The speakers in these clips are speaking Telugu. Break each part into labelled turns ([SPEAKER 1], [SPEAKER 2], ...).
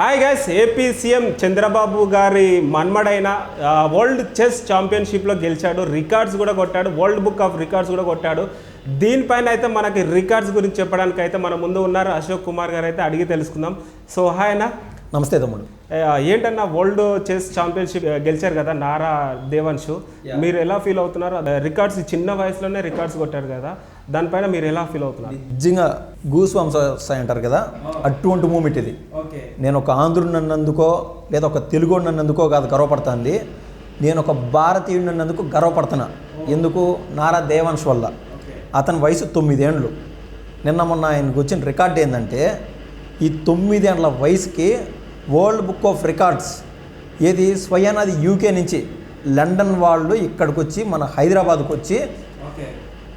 [SPEAKER 1] Hi guys, AP CM Chandrababu గారి మన్మడైన వరల్డ్ చెస్ ఛాంపియన్షిప్లో గెలిచాడు. రికార్డ్స్ కూడా కొట్టాడు, వరల్డ్ బుక్ ఆఫ్ రికార్డ్స్ కూడా కొట్టాడు. దీనిపైన అయితే మనకి రికార్డ్స్ గురించి చెప్పడానికి అయితే మన ముందు ఉన్నారు అశోక్ కుమార్ గారు. అయితే అడిగి తెలుసుకుందాం. సో హాయ్ అన్న.
[SPEAKER 2] నమస్తే తమ్ముడు.
[SPEAKER 1] ఏంటన్నా వరల్డ్ చెస్ ఛాంపియన్షిప్ గెలిచారు కదా నారా దేవాన్షు, మీరు ఎలా ఫీల్ అవుతున్నారు? రికార్డ్స్ చిన్న వయసులోనే రికార్డ్స్ కొట్టారు కదా, దానిపైన మీరు ఎలా ఫీల్ అవుతున్నారు?
[SPEAKER 2] నిజంగా గూస్ బంప్స్ వస్తాయి అంటారు కదా, అటువంటి మూమెంట్ ఇది. నేను ఒక ఆంధ్రుడు నన్నందుకో లేదా ఒక తెలుగు నన్నందుకో కాదు గర్వపడుతుంది, నేను ఒక భారతీయుడు నన్నందుకు గర్వపడుతున్నా. ఎందుకు? నారా దేవాన్ష్ వల్ల. అతని వయసు 9 ఏళ్ళు. నిన్న మొన్న ఆయనకు వచ్చిన రికార్డ్ ఏంటంటే, ఈ 9 ఏళ్ల వయసుకి వరల్డ్ బుక్ ఆఫ్ రికార్డ్స్ ఏది స్వయానాది యూకే నుంచి లండన్ వాళ్ళు ఇక్కడికి వచ్చి మన హైదరాబాద్కి వచ్చి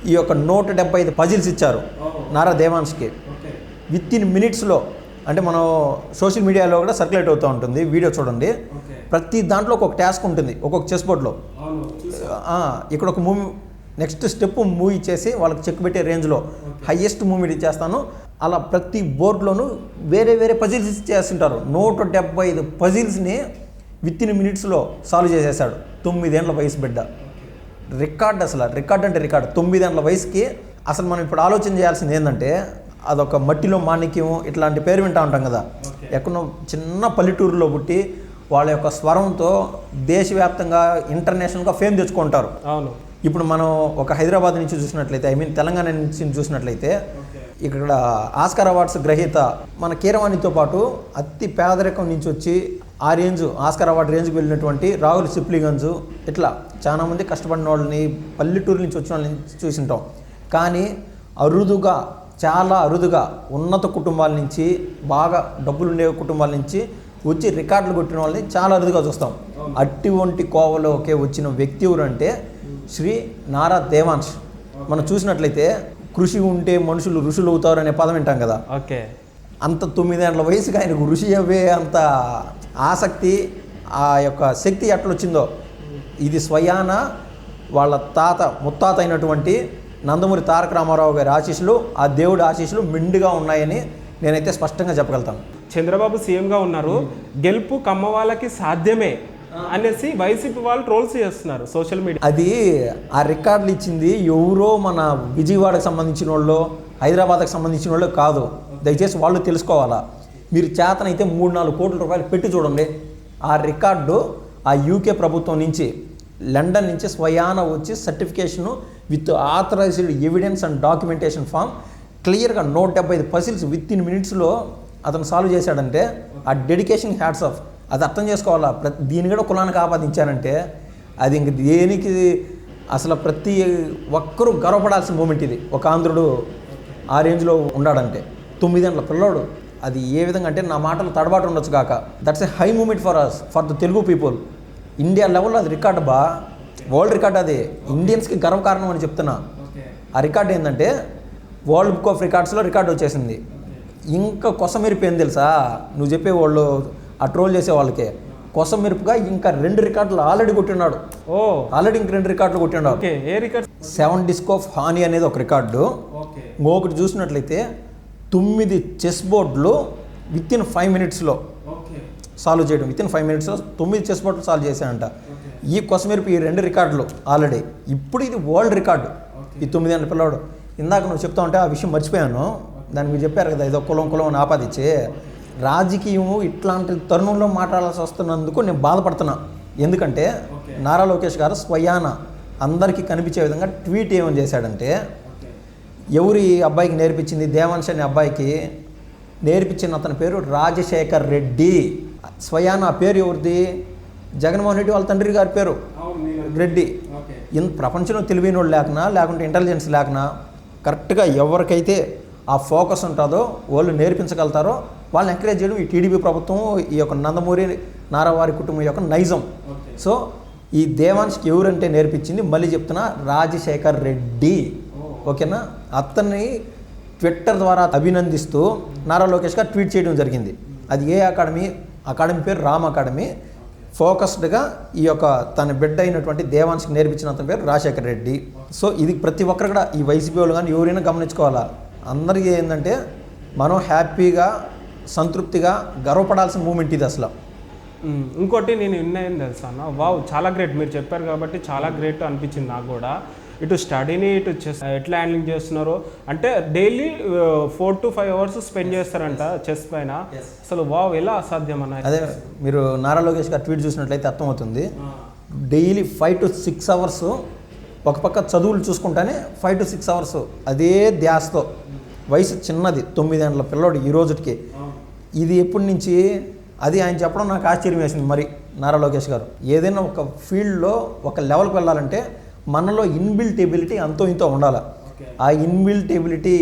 [SPEAKER 2] ఈ యొక్క 175 పజిల్స్ ఇచ్చారు నారా దేవాన్ష్కి. విత్ ఇన్ మినిట్స్లో, అంటే మనం సోషల్ మీడియాలో కూడా సర్క్యులేట్ అవుతూ ఉంటుంది, వీడియో చూడండి. ప్రతి దాంట్లో ఒక్కొక్క టాస్క్ ఉంటుంది, ఒక్కొక్క చెస్ బోర్డ్లో. ఇక్కడ ఒక మూవీ నెక్స్ట్ స్టెప్ మూవ్ ఇచ్చేసి వాళ్ళకి చెక్ పెట్టే రేంజ్లో హయ్యెస్ట్ మూమెంట్ ఇచ్చేస్తాను. అలా ప్రతి బోర్డులోనూ వేరే వేరే పజిల్స్ ఇచ్చేస్తుంటారు. 175 పజిల్స్ని విత్ ఇన్ మినిట్స్లో సాల్వ్ చేసేసాడు 9 ఏళ్ల వయసు బిడ్డ. రికార్డ్, అసలు రికార్డ్ అంటే రికార్డ్. 9 ఏళ్ల వయసుకి అసలు మనం ఇప్పుడు ఆలోచన చేయాల్సింది ఏంటంటే, అదొక మట్టిలో మాణిక్యం ఇట్లాంటి పేరు వింటూ ఉంటాం కదా. ఎక్కడో చిన్న పల్లెటూరులో పుట్టి వాళ్ళ యొక్క స్వరంతో దేశవ్యాప్తంగా ఇంటర్నేషనల్గా ఫేమ్ తెచ్చుకుంటారు.
[SPEAKER 1] అవును.
[SPEAKER 2] ఇప్పుడు మనం ఒక హైదరాబాద్ నుంచి చూసినట్లయితే, తెలంగాణ నుంచి చూసినట్లయితే, ఇక్కడ ఆస్కార్ అవార్డ్స్ గ్రహీత మన కీరవాణితో పాటు అతి పేదరికం నుంచి వచ్చి ఆ రేంజ్ ఆస్కార్ అవార్డు రేంజ్కి వెళ్ళినటువంటి రాహుల్ సిప్లిగంజ్, ఇట్లా చాలామంది కష్టపడిన వాళ్ళని పల్లెటూరు నుంచి వచ్చిన వాళ్ళని చూసింటాం. కానీ అరుదుగా, చాలా అరుదుగా ఉన్నత కుటుంబాల నుంచి, బాగా డబ్బులు ఉండే కుటుంబాల నుంచి వచ్చి రికార్డులు కొట్టిన వాళ్ళని చాలా అరుదుగా చూస్తాం. అటువంటి కోవలోకే వచ్చిన వ్యక్తి ఎవరంటే శ్రీ నారా దేవాన్ష్. మనం చూసినట్లయితే కృషి ఉంటే మనుషులు ఋషులు అవుతారు అనే పదం వింటాం కదా.
[SPEAKER 1] ఓకే.
[SPEAKER 2] అంత 9 ఏళ్ల వయసుకి ఆయనకు ఋషి అవ్వే అంత ఆసక్తి, ఆ యొక్క శక్తి ఎట్లొచ్చిందో, ఇది స్వయాన వాళ్ళ ముత్తాత అయినటువంటి నందమూరి తారక రామారావు గారి ఆశీస్సులు, ఆ దేవుడి ఆశీస్సులు మెండుగా ఉన్నాయని నేనైతే స్పష్టంగా చెప్పగలుగుతాను.
[SPEAKER 1] చంద్రబాబు సీఎంగా ఉన్నారు, గెలుపు కమ్మ వాళ్ళకి సాధ్యమే అనేసి వైసీపీ వాళ్ళు ట్రోల్స్ చేస్తున్నారు సోషల్ మీడియా.
[SPEAKER 2] అది ఆ రికార్డులు ఇచ్చింది ఎవరో మన విజయవాడకు సంబంధించిన వాళ్ళు, హైదరాబాద్కి సంబంధించిన వాళ్ళు కాదు. దయచేసి వాళ్ళు తెలుసుకోవాలా. మీరు చేతనైతే 3-4 కోట్ల రూపాయలు పెట్టి చూడండి. ఆ రికార్డు ఆ యూకే ప్రభుత్వం నుంచి, లండన్ నుంచి స్వయాన వచ్చి certification with authorized evidence and documentation form క్లియర్గా 175 పజిల్స్ విత్ ఇన్ మినిట్స్లో అతను సాల్వ్ చేశాడంటే ఆ డెడికేషన్ హ్యాట్స్ ఆఫ్. అది అర్థం చేసుకోవాలా. దీన్ని కూడా కులానికి ఆపాదించారంటే అది ఇంక దేనికి, అసలు ప్రతి ఒక్కరూ గర్వపడాల్సిన మూమెంట్ ఇది. ఒక ఆంధ్రుడు ఆ రేంజ్లో ఉన్నాడంటే, 9 ఏళ్ల పిల్లోడు. అది ఏ విధంగా అంటే, నా మాటలు తడబాటు ఉండొచ్చు కాక, that's a high moment for us, for the Telugu people. India లెవెల్లో అది రికార్డు వరల్డ్ రికార్డ్. అది ఇండియన్స్కి గర్వకారణం అని చెప్తున్నా. ఆ రికార్డు ఏంటంటే వరల్డ్ బుక్ ఆఫ్ రికార్డ్స్లో రికార్డు వచ్చేసింది. ఇంకా కొసమెరిపోయింది తెలుసా నువ్వు చెప్పేవాళ్ళు, ఆ ట్రోల్ చేసే వాళ్ళకే. కొసమెరుపుగా ఇంకా 2 రికార్డులు ఆల్రెడీ కొట్టినాడు. ఆల్రెడీ ఇంక 2 రికార్డులు కొట్టినాడు. 7 డిస్క్ ఆఫ్ హానీ అనేది ఒక రికార్డు. ఇంకొకటి చూసినట్లయితే 9 చెస్ బోర్డులు విత్ ఇన్ 5 మినిట్స్లో సాల్వ్ చేయడం. విత్ ఇన్ 5 మినిట్స్లో 9 చెస్ బోర్డులు సాల్వ్ చేశాయంట. ఈ కొసమెరుపు ఈ 2 రికార్డులు ఆల్రెడీ. ఇప్పుడు ఇది వరల్డ్ రికార్డు, ఈ 9 ఏళ్ళ పిల్లవాడు. ఇందాక నువ్వు చెప్తా ఉంటే ఆ విషయం మర్చిపోయాను. దాన్ని మీరు చెప్పారు కదా, ఏదో కులం అని ఆపాదించి. రాజకీయం ఇట్లాంటి తరుణంలో మాట్లాడాల్సి వస్తున్నందుకు నేను బాధపడుతున్నా. ఎందుకంటే నారా లోకేష్ గారు స్వయాన అందరికీ కనిపించే విధంగా ట్వీట్ ఏమని చేశాడంటే, ఎవరి అబ్బాయికి నేర్పించింది, దేవాన్ష్ అనే అబ్బాయికి నేర్పించిన అతని పేరు రాజశేఖర్ రెడ్డి. స్వయాన ఆ పేరు ఎవరిది? జగన్మోహన్ రెడ్డి వాళ్ళ తండ్రి గారి పేరు రెడ్డి. ప్రపంచంలో తెలివైన వాళ్ళు లేకుంటే ఇంటెలిజెన్స్ లేకనా, కరెక్ట్గా ఎవరికైతే ఆ ఫోకస్ ఉంటుందో వాళ్ళు నేర్పించగలుగుతారో వాళ్ళని ఎంకరేజ్ చేయడం ఈ టీడీపీ ప్రభుత్వం, ఈ యొక్క నందమూరి నారావారి కుటుంబం యొక్క నైజం. సో ఈ దేవాన్ష్కి ఎవరంటే నేర్పించింది, మళ్ళీ చెప్తున్నా, రాజశేఖర్ రెడ్డి. ఓకేనా? అతన్ని ట్విట్టర్ ద్వారా అభినందిస్తూ నారా లోకేష్ గారు ట్వీట్ చేయడం జరిగింది. అది ఏ అకాడమీ పేరు రామ్ అకాడమీ. ఫోకస్డ్గా ఈ యొక్క తన బిడ్డ అయినటువంటి దేవాన్ష్కి నేర్పించిన అతని పేరు రాజశేఖర్ రెడ్డి. సో ఇది ప్రతి ఒక్కరు కూడా, ఈ వైసీపీ వాళ్ళు కానీ ఎవరైనా గమనించుకోవాలా. అందరికీ ఏంటంటే, మనం హ్యాపీగా సంతృప్తిగా గర్వపడాల్సిన మూమెంట్ ఇది అసలు.
[SPEAKER 1] ఇంకోటి నేను విన్నాయని తెలుసా అన్న, వావ్ చాలా గ్రేట్, మీరు చెప్పారు కాబట్టి చాలా గ్రేట్ అనిపించింది నాకు కూడా. ఇటు స్టడీని ఇటు చెస్ ఎట్లా హ్యాండ్లింగ్ చేస్తున్నారో, అంటే డైలీ 4 to 5 hours స్పెండ్ చేస్తారంట చెస్ పైన. అసలు వావ్ ఎలా అసాధ్యం అన్న.
[SPEAKER 2] అదే మీరు నారా లోకేష్ గారు ట్వీట్ చూసినట్లయితే అర్థమవుతుంది. డైలీ 5 to 6 hours ఒక పక్క చదువులు చూసుకుంటానే 5 to 6 hours అదే ధ్యాసతో. వయసు చిన్నది, 9 ఏళ్ళ పిల్లోడు ఈ రోజుకి. ఇది ఎప్పటి నుంచి అది ఆయన చెప్పడం నాకు ఆశ్చర్యం వేసింది. మరి నారా లోకేష్ గారు ఏదైనా ఒక ఫీల్డ్లో ఒక లెవెల్కి వెళ్ళాలంటే మనలో ఇన్బిల్ట్ ఎబిలిటీ అంతో ఇంతో ఉండాలి. ఆ ఇన్బిల్ట్ ఎబిలిటీ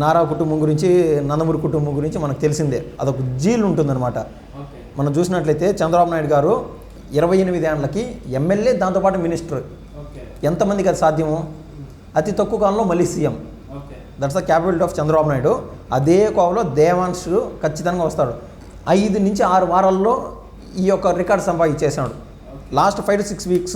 [SPEAKER 2] నారా కుటుంబం గురించి, నందమూరి కుటుంబం గురించి మనకు తెలిసిందే. అదొక జీల్ ఉంటుందన్నమాట. మనం చూసినట్లయితే చంద్రబాబు నాయుడు గారు 28 ఏళ్ళకి ఎమ్మెల్యే, దాంతోపాటు మినిస్టర్. ఎంతమందికి అది సాధ్యము? అతి తక్కువ కాలంలో మళ్ళీ CM. That's the capital of Chandrababu Naidu. అదే కోవలో దేవాంశ్ ఖచ్చితంగా వస్తాడు. 5 నుంచి 6 వారాల్లో ఈ యొక్క రికార్డు సంపాదించేసాడు. లాస్ట్ 5 to 6 weeks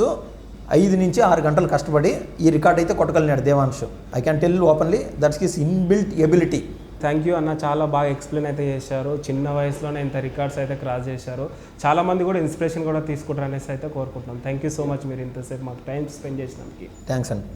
[SPEAKER 2] 5 నుంచి 6 గంటలు కష్టపడి ఈ రికార్డ్ అయితే కొట్టగలిగినాడు Devansh. I can tell openly that's his inbuilt ability.
[SPEAKER 1] Thank you అన్న, చాలా బాగా ఎక్స్ప్లెయిన్ అయితే చేశారు. చిన్న వయసులోనే ఇంత రికార్డ్స్ అయితే క్రాస్ చేశారు. చాలామంది కూడా ఇన్స్పిరేషన్ కూడా తీసుకుంటారు అనేసి అయితే కోరుకుంటున్నాం. థ్యాంక్ యూ సో మచ్, మీరు ఇంతసేపు మాకు టైం స్పెండ్ చేసినందుకు.
[SPEAKER 2] థ్యాంక్స్ అండి.